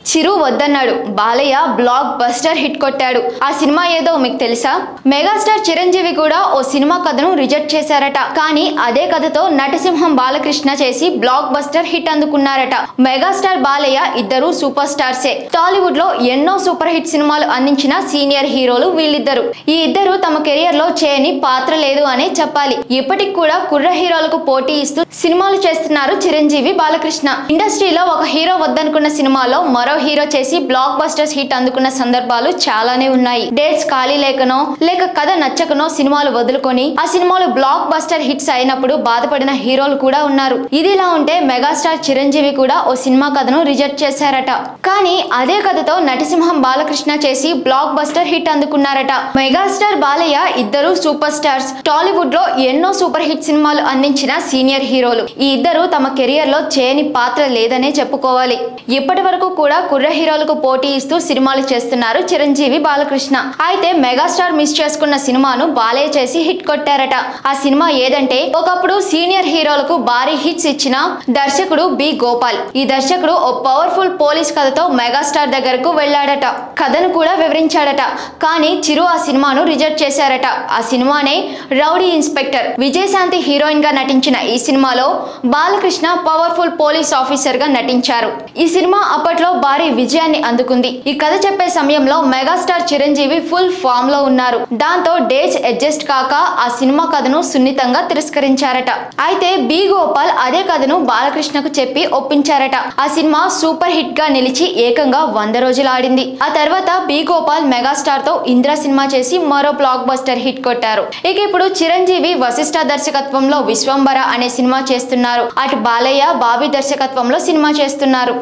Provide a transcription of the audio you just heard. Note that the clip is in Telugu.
చిరు వద్దన్నాడు, బాలయ్య బ్లాక్ బస్టర్ హిట్ కొట్టాడు. ఆ సినిమా ఏదో మీకు తెలుసా? మెగాస్టార్ చిరంజీవి కూడా ఓ సినిమా కథను రిజెక్ట్ చేశారట. కానీ అదే కథతో నటసింహం బాలకృష్ణ చేసి బ్లాక్ బస్టర్ హిట్ అందుకున్నారట. మెగాస్టార్ బాలయ్య ఇద్దరు సూపర్ స్టార్సే. టాలీవుడ్ లో ఎన్నో సూపర్ హిట్ సినిమాలు అందించిన సీనియర్ హీరోలు వీళ్ళిద్దరు. ఈ ఇద్దరు తమ కెరియర్ లో చేయని పాత్ర లేదు అనే చెప్పాలి. ఇప్పటికి కూడా కుర్ర హీరోలకు పోటీ ఇస్తూ సినిమాలు చేస్తున్నారు చిరంజీవి బాలకృష్ణ. ఇండస్ట్రీలో ఒక హీరో వద్దనుకున్న సినిమాలో మరో హీరో చేసి బ్లాక్ బస్టర్స్ హిట్ అందుకున్న సందర్భాలు చాలానే ఉన్నాయి. డేట్స్ ఖాళీ లేకనో లేక కథ నచ్చకనో సినిమాలు వదులుకొని ఆ సినిమాలు బ్లాక్ బస్టర్ హిట్స్ అయినప్పుడు బాధపడిన హీరోలు కూడా ఉన్నారు. ఇదిలా ఉంటే మెగాస్టార్ చిరంజీవి కూడా ఓ సినిమా కథను రిజెక్ట్ చేశారట. కానీ అదే కథతో నటసింహం బాలకృష్ణ చేసి బ్లాక్ బస్టర్ హిట్ అందుకున్నారట. మెగాస్టార్ బాలయ్య ఇద్దరు సూపర్ స్టార్స్. టాలీవుడ్ లో ఎన్నో సూపర్ హిట్ సినిమాలు అందించిన సీనియర్ హీరోలు. ఈ ఇద్దరు తమ కెరియర్ లో చేయని పాత్ర లేదనే చెప్పుకోవాలి. ఇప్పటి వరకు కూడా కుర్ర హీరోలకు పోటీ ఇస్తూ సినిమాలు చేస్తున్నారు చిరంజీవి బాలకృష్ణ. అయితే మెగాస్టార్ మిస్ చేసుకున్న సినిమాను బాలయ్య చేసి హిట్ కొట్టారట. ఆ సినిమా ఏదంటే, ఒకప్పుడు సీనియర్ హీరోలకు భారీ హిట్స్ ఇచ్చిన దర్శకుడు బి గోపాల్. ఈ దర్శకుడు ఓ పవర్ఫుల్ పోలీస్ కథతో మెగాస్టార్ దగ్గరకు వెళ్ళాడట. కథను కూడా వివరించాడట. కానీ చిరు ఆ సినిమాను రిజెక్ట్ చేశారట. ఆ సినిమానే రౌడీ ఇన్స్పెక్టర్. విజయశాంతి హీరోయిన్ గా నటించిన ఈ సినిమాలో బాలకృష్ణ పవర్ఫుల్ పోలీస్ ఆఫీసర్ గా నటించారు. ఈ సినిమా అప్పట్లో భారీ విజయాన్ని అందుకుంది. ఈ కథ చెప్పే సమయంలో మెగాస్టార్ చిరంజీవి ఫుల్ ఫామ్ లో ఉన్నారు. దాంతో డేట్స్ అడ్జస్ట్ కాక ఆ సినిమా కథను సున్నితంగా తిరస్కరించారట. అయితే బి గోపాల్ అదే కథను బాలకృష్ణకు చెప్పి ఒప్పించారట. ఆ సినిమా సూపర్ హిట్ గా నిలిచి ఏకంగా 100 రోజులు ఆడింది. ఆ తర్వాత బి గోపాల్ మెగాస్టార్ తో ఇంద్ర సినిమా చేసి మరో బ్లాక్ బస్టర్ హిట్ కొట్టారు. ఇక ఇప్పుడు చిరంజీవి వశిష్ఠ దర్శకత్వంలో విశ్వంబర అనే సినిమా చేస్తున్నారు. అటు బాలయ్య బాబీ దర్శకత్వంలో సినిమా చేస్తున్నారు.